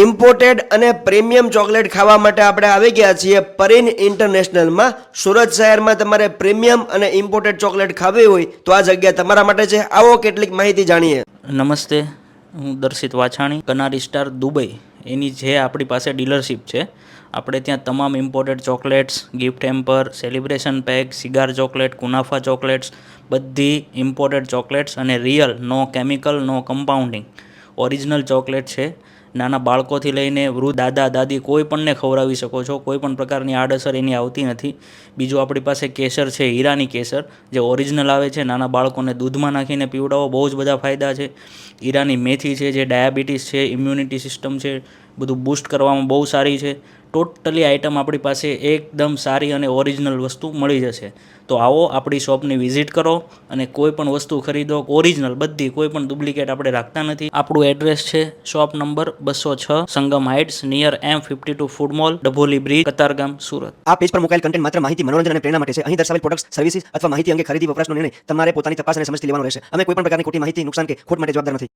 Imported અને premium chocolate ખાવા માટે આપણે આવી ગયા છીએ પરીન ઇન્ટરનેશનલમાં. સુરત શહેરમાં તમારે પ્રીમિયમ અને ઇમ્પોર્ટેડ ચોકલેટ ખાવી હોય તો આ જગ્યા તમારા માટે છે. આવો કેટલીક માહિતી જાણીએ. નમસ્તે, હું દર્શિત વાછાણી, કનારી સ્ટાર દુબઈ એની જે આપણી પાસે ડીલરશીપ છે. આપણે ત્યાં તમામ imported chocolates, gift hamper, celebration pack, cigar chocolate, કુનાફા ચોકલેટ્સ, બધી ઇમ્પોર્ટેડ ચોકલેટ્સ અને real, no chemical, no compounding original chocolate છે. નાના બાળકોથી લઈને વૃદ્ધ, દાદા દાદી કોઈ પણને ખવડાવી શકો છો. કોઈ પણ પ્રકારની આડઅસર એની આવતી નથી. બીજું આપણી પાસે કેસર છે, હીરાની કેસર, જે ઓરિજિનલ આવે છે. નાના બાળકોને દૂધમાં નાખીને પીવડાવો, બહુ જ બધા ફાયદા છે. હીરાની મેથી છે, જે ડાયાબિટીસ છે, ઇમ્યુનિટી સિસ્ટમ છે, બધું બૂસ્ટ કરવામાં બહુ સારી છે. ટોટલી આઇટમ આપણી પાસે એકદમ સારી અને ઓરિજિનલ વસ્તુ મળી જશે. તો આવો, આપણી શોપની વિઝિટ કરો અને કોઈ પણ વસ્તુ ખરીદો. ઓરિજિનલ બધી, કોઈ પણ ડુપ્લિકેટ આપણે રાખતા નથી. આપણું એડ્રેસ છે shop number 206, Sangam heights, near M52 food mall, Dabholi bridge, Katargam, Surat. આ પેજ પર મુકાયેલ કન્ટેન્ટ માત્ર માહિતી, મનોરંજન અને પ્રેરણા માટે છે. અહીં દર્શાવેલ પ્રોડક્ટ્સ, સર્વિસીસ અથવા માહિતી અંગે ખરીદી વપરાશનો નિર્ણય તમારે પોતાની તપાસ અને સમજથી લેવાનો રહેશે. અમે કોઈ પણ પ્રકારની ખોટી માહિતી, નુકસાન કે ખોટ માટે જવાબદાર નથી.